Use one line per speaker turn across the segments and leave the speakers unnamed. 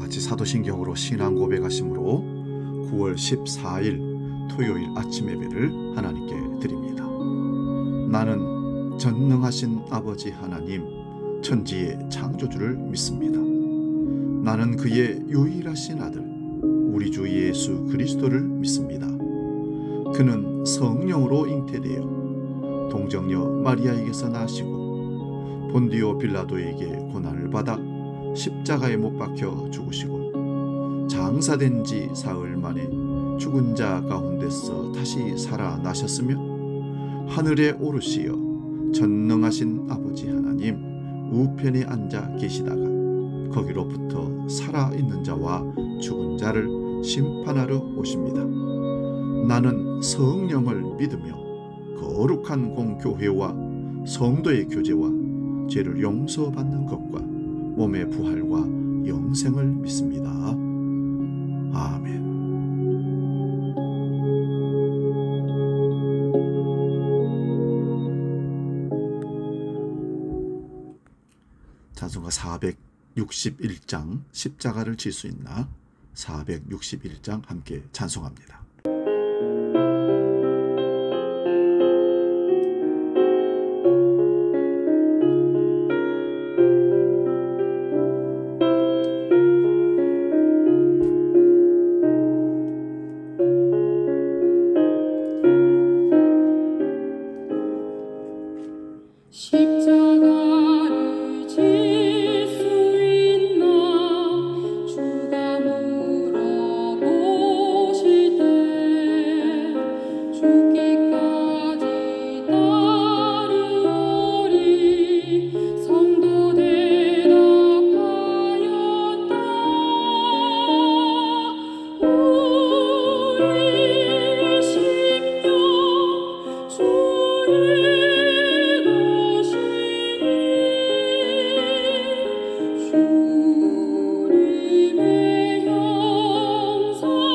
같이 사도신경으로 신앙 고백하심으로 9월 14일 토요일 아침 예배를 하나님께 드립니다. 나는 전능하신 아버지 하나님, 천지의 창조주를 믿습니다. 나는 그의 유일하신 아들, 우리 주 예수 그리스도를 믿습니다. 그는 성령으로 잉태되어 동정녀 마리아에게서 나시고 본디오 빌라도에게 고난을 받아 십자가에 못 박혀 죽으시고 장사된 지 사흘 만에 죽은 자 가운데서 다시 살아나셨으며 하늘에 오르시어 전능하신 아버지 하나님 우편에 앉아 계시다가 거기로부터 살아있는 자와 죽은 자를 심판하러 오십니다. 나는 성령을 믿으며 거룩한 공교회와 성도의 교제와 죄를 용서받는 것과 몸의 부활과 영생을 믿습니다. 아멘. 찬송가 461장 십자가를 질 수 있나 461장 함께 찬송합니다.
십자가를 질 수 있나 주가 물어보실 때 죽기까지 따르리 성도 대답하였다. 우리의 심령 주를 주님의 형상 만드소서.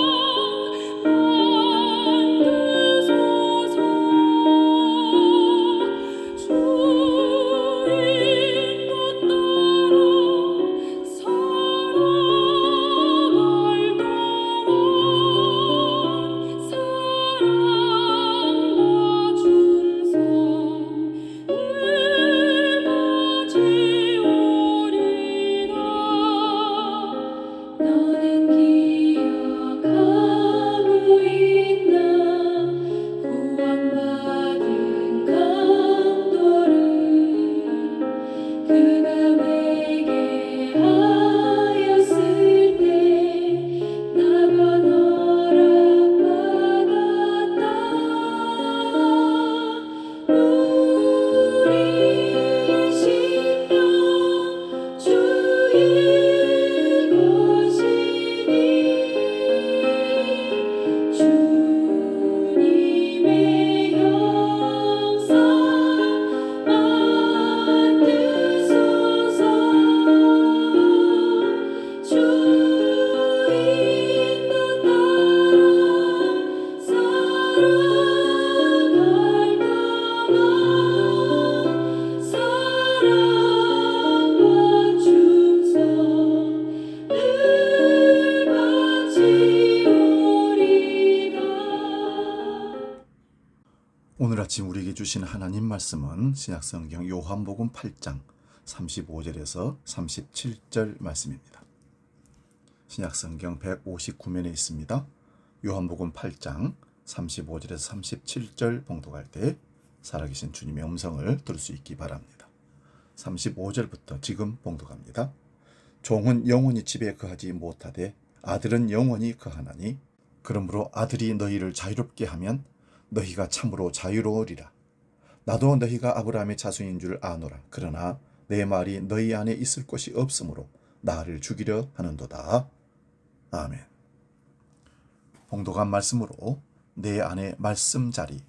주 인도 따라 살아갈 동안 사랑과 충성을 가지오리라. 너는 기억하고 있나 구원받은 강도를 그가 내게 하였을 때 나가 허락받았다. 우리의 심령 주의 것이니 주님의 형상 만드소서. 주 인도 따라 살아갈 동안 사랑과 충성을 가지오리라.
오늘 아침 우리에게 주신 하나님 말씀은 신약성경 요한복음 8장 35절에서 37절 말씀입니다. 신약성경 159면에 있습니다. 요한복음 8장 35절에서 37절 봉독할 때 살아계신 주님의 음성을 들을 수 있기 바랍니다. 35절부터 지금 봉독합니다. 종은 영원히 집에 거하지 못하되 아들은 영원히 거하나니 그러므로 아들이 너희를 자유롭게 하면 너희가 참으로 자유로우리라. 나도 너희가 아브라함의 자손인 줄 아노라. 그러나 내 말이 너희 안에 있을 곳이 없으므로 나를 죽이려 하는도다. 아멘. 봉독한 말씀으로 내 안에 말씀 자리,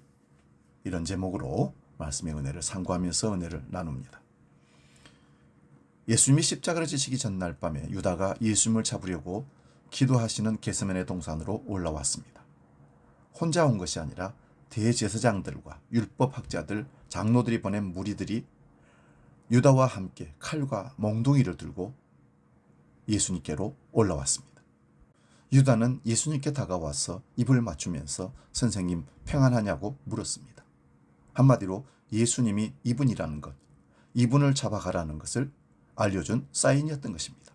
이런 제목으로 말씀의 은혜를 상고하면서 은혜를 나눕니다. 예수님이 십자가를 지시기 전날 밤에 유다가 예수님을 잡으려고 기도하시는 겟세마네 동산으로 올라왔습니다. 혼자 온 것이 아니라 대제사장들과 율법학자들, 장로들이 보낸 무리들이 유다와 함께 칼과 몽둥이를 들고 예수님께로 올라왔습니다. 유다는 예수님께 다가와서 입을 맞추면서 선생님 평안하냐고 물었습니다. 한마디로 예수님이 이분이라는 것, 이분을 잡아가라는 것을 알려준 사인이었던 것입니다.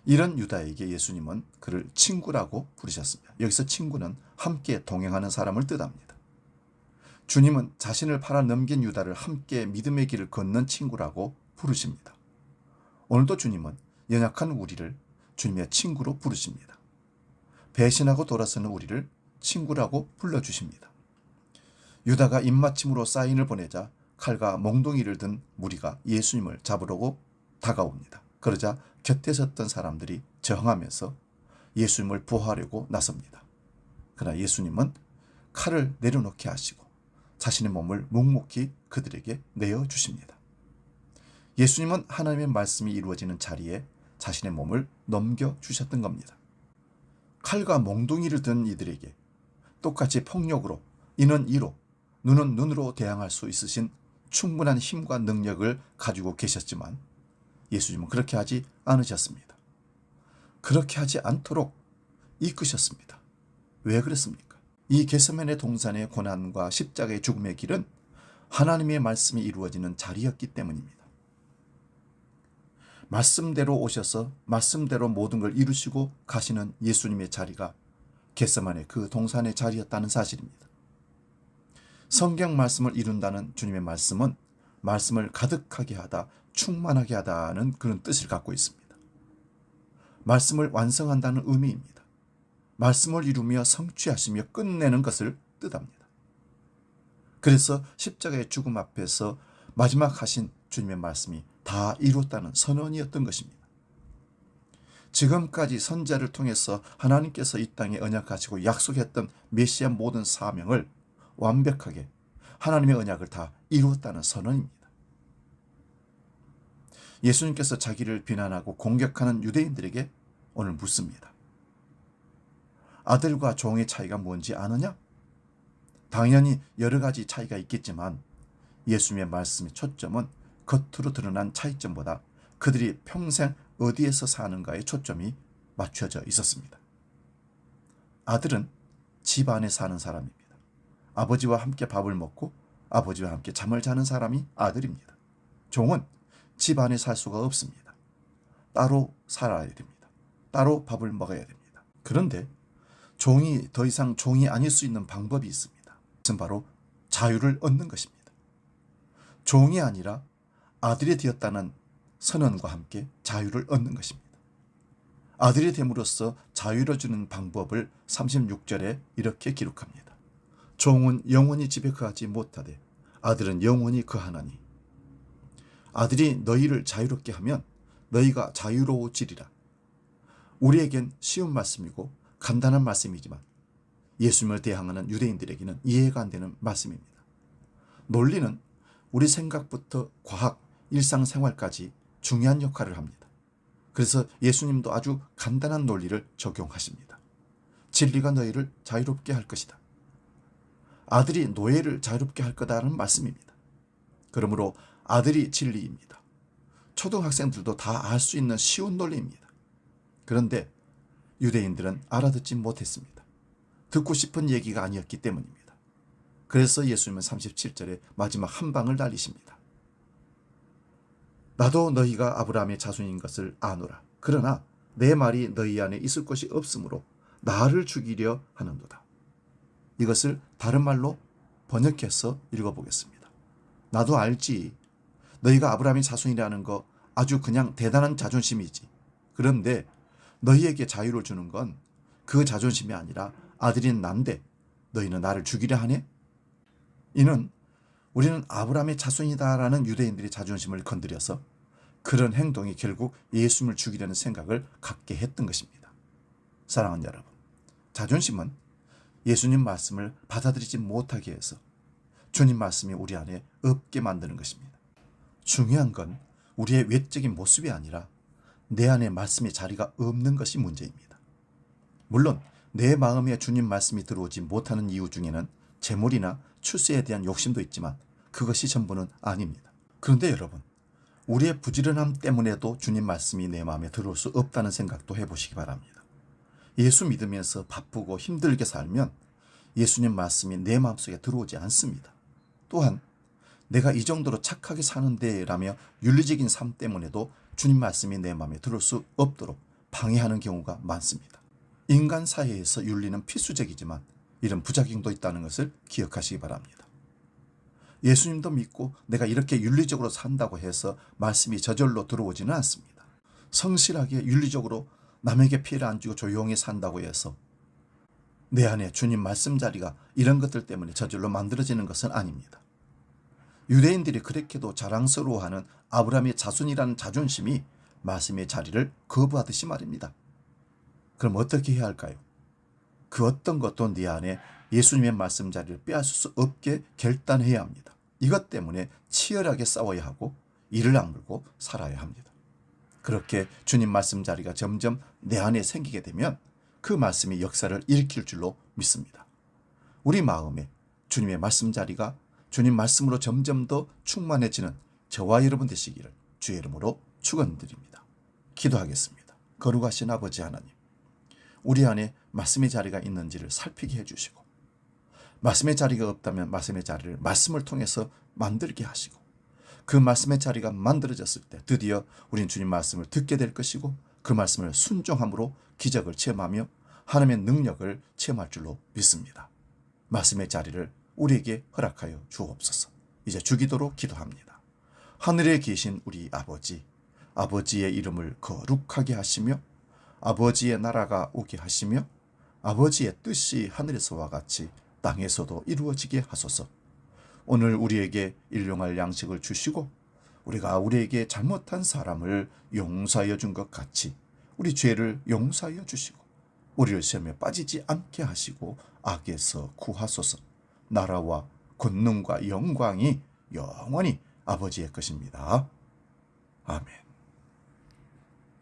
이런 유다에게 예수님은 그를 친구라고 부르셨습니다. 여기서 친구는 함께 동행하는 사람을 뜻합니다. 주님은 자신을 팔아 넘긴 유다를 함께 믿음의 길을 걷는 친구라고 부르십니다. 오늘도 주님은 연약한 우리를 주님의 친구로 부르십니다. 배신하고 돌아서는 우리를 친구라고 불러주십니다. 유다가 입맞춤으로 사인을 보내자 칼과 몽둥이를 든 무리가 예수님을 잡으려고 다가옵니다. 그러자 곁에 섰던 사람들이 저항하면서 예수님을 부활하려고 나섭니다. 그러나 예수님은 칼을 내려놓게 하시고 자신의 몸을 묵묵히 그들에게 내어주십니다. 예수님은 하나님의 말씀이 이루어지는 자리에 자신의 몸을 넘겨주셨던 겁니다. 칼과 몽둥이를 든 이들에게 똑같이 폭력으로, 이는 이로, 눈은 눈으로 대항할 수 있으신 충분한 힘과 능력을 가지고 계셨지만 예수님은 그렇게 하지 않으셨습니다. 그렇게 하지 않도록 이끄셨습니다. 왜 그랬습니까? 이 겟세마네 동산의 고난과 십자가의 죽음의 길은 하나님의 말씀이 이루어지는 자리였기 때문입니다. 말씀대로 오셔서 말씀대로 모든 걸 이루시고 가시는 예수님의 자리가 겟세마네 그 동산의 자리였다는 사실입니다. 성경 말씀을 이룬다는 주님의 말씀은 말씀을 가득하게 하다, 충만하게 하다는 그런 뜻을 갖고 있습니다. 말씀을 완성한다는 의미입니다. 말씀을 이루며 성취하시며 끝내는 것을 뜻합니다. 그래서 십자가의 죽음 앞에서 마지막 하신 주님의 말씀이 다 이뤘다는 선언이었던 것입니다. 지금까지 선자를 통해서 하나님께서 이 땅에 언약하시고 약속했던 메시아 모든 사명을 완벽하게 하나님의 언약을 다 이루었다는 선언입니다. 예수님께서 자기를 비난하고 공격하는 유대인들에게 오늘 묻습니다. 아들과 종의 차이가 뭔지 아느냐? 당연히 여러 가지 차이가 있겠지만 예수님의 말씀의 초점은 겉으로 드러난 차이점보다 그들이 평생 어디에서 사는가에 초점이 맞춰져 있었습니다. 아들은 집 안에 사는 사람입니다. 아버지와 함께 밥을 먹고 아버지와 함께 잠을 자는 사람이 아들입니다. 종은 집 안에 살 수가 없습니다. 따로 살아야 됩니다. 따로 밥을 먹어야 됩니다. 그런데 종이 더 이상 종이 아닐 수 있는 방법이 있습니다. 그것은 바로 자유를 얻는 것입니다. 종이 아니라 아들이 되었다는 선언과 함께 자유를 얻는 것입니다. 아들이 됨으로써 자유를 주는 방법을 36절에 이렇게 기록합니다. 종은 영원히 집에 거하지 못하되 아들은 영원히 거하나니 아들이 너희를 자유롭게 하면 너희가 자유로워지리라. 우리에겐 쉬운 말씀이고 간단한 말씀이지만 예수님을 대항하는 유대인들에게는 이해가 안 되는 말씀입니다. 논리는 우리 생각부터 과학, 일상생활까지 중요한 역할을 합니다. 그래서 예수님도 아주 간단한 논리를 적용하십니다. 진리가 너희를 자유롭게 할 것이다. 아들이 노예를 자유롭게 할 거다라는 말씀입니다. 그러므로 아들이 진리입니다. 초등학생들도 다 알 수 있는 쉬운 논리입니다. 그런데 유대인들은 알아듣지 못했습니다. 듣고 싶은 얘기가 아니었기 때문입니다. 그래서 예수님은 37절에 마지막 한 방을 날리십니다. 나도 너희가 아브라함의 자손인 것을 아노라. 그러나 내 말이 너희 안에 있을 것이 없으므로 나를 죽이려 하는도다. 이것을 다른 말로 번역해서 읽어보겠습니다. 나도 알지. 너희가 아브라함의 자손이라는 거 아주 그냥 대단한 자존심이지. 그런데 너희에게 자유를 주는 건 그 자존심이 아니라 아들인 난데 너희는 나를 죽이려 하네? 이는 우리는 아브라함의 자손이다라는 유대인들의 자존심을 건드려서 그런 행동이 결국 예수님을 죽이려는 생각을 갖게 했던 것입니다. 사랑하는 여러분, 자존심은 예수님 말씀을 받아들이지 못하게 해서 주님 말씀이 우리 안에 없게 만드는 것입니다. 중요한 건 우리의 외적인 모습이 아니라 내 안에 말씀의 자리가 없는 것이 문제입니다. 물론 내 마음에 주님 말씀이 들어오지 못하는 이유 중에는 재물이나 출세에 대한 욕심도 있지만 그것이 전부는 아닙니다. 그런데 여러분, 우리의 부지런함 때문에도 주님 말씀이 내 마음에 들어올 수 없다는 생각도 해보시기 바랍니다. 예수 믿으면서 바쁘고 힘들게 살면 예수님 말씀이 내 마음속에 들어오지 않습니다. 또한 내가 이 정도로 착하게 사는데 라며 윤리적인 삶 때문에도 주님 말씀이 내 마음에 들어올 수 없도록 방해하는 경우가 많습니다. 인간 사회에서 윤리는 필수적이지만 이런 부작용도 있다는 것을 기억하시기 바랍니다. 예수님도 믿고 내가 이렇게 윤리적으로 산다고 해서 말씀이 저절로 들어오지는 않습니다. 성실하게 윤리적으로 남에게 피해를 안 주고 조용히 산다고 해서 내 안에 주님 말씀 자리가 이런 것들 때문에 저절로 만들어지는 것은 아닙니다. 유대인들이 그렇게도 자랑스러워하는 아브라함의 자손이라는 자존심이 말씀의 자리를 거부하듯이 말입니다. 그럼 어떻게 해야 할까요? 그 어떤 것도 네 안에 예수님의 말씀 자리를 빼앗을 수 없게 결단해야 합니다. 이것 때문에 치열하게 싸워야 하고 이를 악물고 살아야 합니다. 그렇게 주님 말씀 자리가 점점 내 안에 생기게 되면 그 말씀이 역사를 일으킬 줄로 믿습니다. 우리 마음에 주님의 말씀 자리가 주님 말씀으로 점점 더 충만해지는 저와 여러분 되시기를 주의 이름으로 축원드립니다. 기도하겠습니다. 거룩하신 아버지 하나님, 우리 안에 말씀의 자리가 있는지를 살피게 해주시고 말씀의 자리가 없다면 말씀의 자리를 말씀을 통해서 만들게 하시고 그 말씀의 자리가 만들어졌을 때 드디어 우린 주님 말씀을 듣게 될 것이고 그 말씀을 순종함으로 기적을 체험하며 하나님의 능력을 체험할 줄로 믿습니다. 말씀의 자리를 우리에게 허락하여 주옵소서. 이제 주기도로 기도합니다. 하늘에 계신 우리 아버지, 아버지의 이름을 거룩하게 하시며 아버지의 나라가 오게 하시며 아버지의 뜻이 하늘에서와 같이 땅에서도 이루어지게 하소서. 오늘 우리에게 일용할 양식을 주시고 우리가 우리에게 잘못한 사람을 용서하여 준 것 같이 우리 죄를 용서하여 주시고 우리를 시험에 빠지지 않게 하시고 악에서 구하소서. 나라와 권능과 영광이 영원히 아버지의 것입니다. 아멘.